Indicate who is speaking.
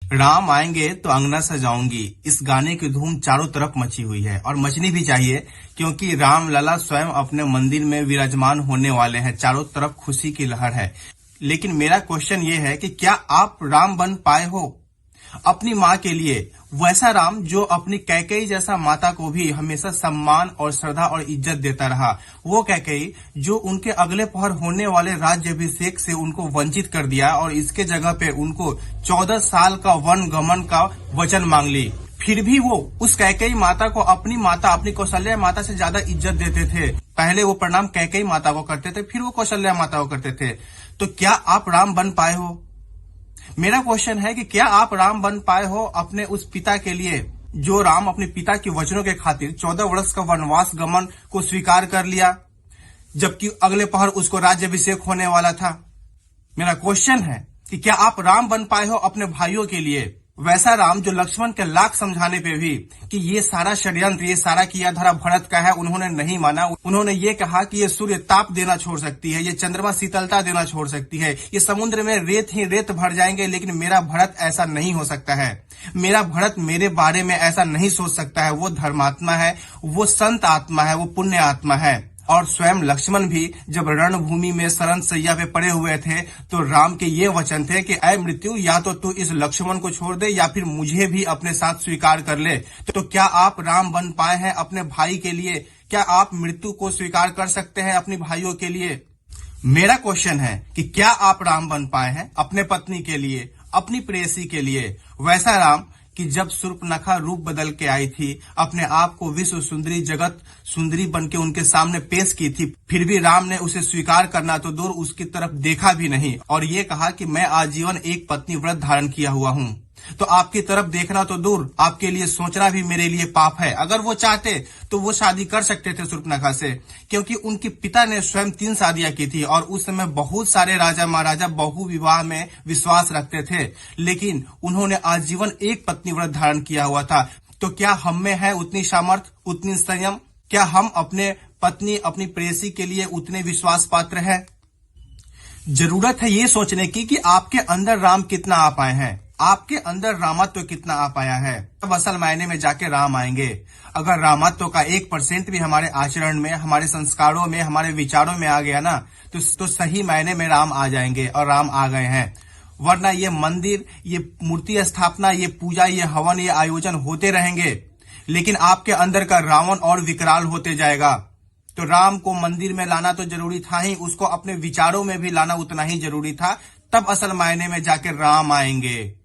Speaker 1: राम आएंगे तो अंगना सजाऊंगी, इस गाने की धूम चारों तरफ मची हुई है और मचनी भी चाहिए, क्योंकि राम लला स्वयं अपने मंदिर में विराजमान होने वाले हैं। चारों तरफ खुशी की लहर है। लेकिन मेरा क्वेश्चन ये है कि क्या आप राम बन पाए हो अपनी माँ के लिए, वैसा राम जो अपनी कैकेयी जैसा माता को भी हमेशा सम्मान और श्रद्धा और इज्जत देता रहा। वो कैकेयी जो उनके अगले पहर होने वाले राज्याभिषेक से उनको वंचित कर दिया और इसके जगह पे उनको 14 साल का वन गमन का वचन मांग ली। फिर भी वो उस कैकेयी माता को अपनी माता, अपनी कौशल्या माता से ज्यादा इज्जत देते थे। पहले वो प्रणाम कैकेयी माता को करते थे, फिर वो कौशल्या माता को करते थे। तो क्या आप राम बन पाए हो? मेरा क्वेश्चन है कि क्या आप राम बन पाए हो अपने उस पिता के लिए, जो राम अपने पिता के वचनों के खातिर 14 वर्ष का वनवास गमन को स्वीकार कर लिया, जबकि अगले पहर उसको राज्याभिषेक होने वाला था। मेरा क्वेश्चन है कि क्या आप राम बन पाए हो अपने भाइयों के लिए, वैसा राम जो लक्ष्मण के लाख समझाने पे भी कि ये सारा षड्यंत्र, ये सारा किया धरा भरत का है, उन्होंने नहीं माना। उन्होंने ये कहा कि ये सूर्य ताप देना छोड़ सकती है, ये चंद्रमा शीतलता देना छोड़ सकती है, ये समुद्र में रेत ही रेत भर जाएंगे, लेकिन मेरा भरत ऐसा नहीं हो सकता है। मेरा भरत मेरे बारे में ऐसा नहीं सोच सकता है। वो धर्मात्मा है, वो संत आत्मा है, वो पुण्य आत्मा है। और स्वयं लक्ष्मण भी जब रणभूमि में शरण सैया पे पड़े हुए थे तो राम के ये वचन थे कि ऐ मृत्यु, या तो तू इस लक्ष्मण को छोड़ दे या फिर मुझे भी अपने साथ स्वीकार कर ले। तो क्या आप राम बन पाए हैं अपने भाई के लिए? क्या आप मृत्यु को स्वीकार कर सकते हैं अपने भाइयों के लिए? मेरा क्वेश्चन है कि क्या आप राम बन पाए हैं अपने पत्नी के लिए, अपनी प्रेयसी के लिए, वैसा राम कि जब शूर्पणखा रूप बदल के आई थी, अपने आप को विश्व सुंदरी, जगत सुंदरी बन के उनके सामने पेश की थी, फिर भी राम ने उसे स्वीकार करना तो दूर, उसकी तरफ देखा भी नहीं और ये कहा कि मैं आजीवन एक पत्नी व्रत धारण किया हुआ हूँ। तो आपकी तरफ देखना तो दूर, आपके लिए सोचना भी मेरे लिए पाप है। अगर वो चाहते तो वो शादी कर सकते थे शूर्पणखा से, क्योंकि उनके पिता ने स्वयं 3 शादियां की थी और उस समय बहुत सारे राजा महाराजा बहु विवाह में विश्वास रखते थे, लेकिन उन्होंने आजीवन एक पत्नी व्रत धारण किया हुआ था। तो क्या हम में है उतनी सामर्थ्य, उतनी संयम? क्या हम अपने पत्नी, अपनी प्रेयसी के लिए उतने विश्वास पात्र है? जरूरत है ये सोचने की कि आपके अंदर राम कितना आ पाए हैं, आपके अंदर रामत्व कितना आ पाया है। तब असल मायने में जाके राम आएंगे। अगर रामत्व का 1% भी हमारे आचरण में, हमारे संस्कारों में, हमारे विचारों में आ गया ना, तो सही मायने में राम आ जाएंगे और राम आ गए हैं। वरना ये मंदिर, ये मूर्ति स्थापना, ये पूजा, ये हवन, ये आयोजन होते रहेंगे, लेकिन आपके अंदर का रावण और विकराल होते जाएगा। तो राम को मंदिर में लाना तो जरूरी था ही, उसको अपने विचारों में भी लाना उतना ही जरूरी था। तब असल मायने में जाकर राम आएंगे।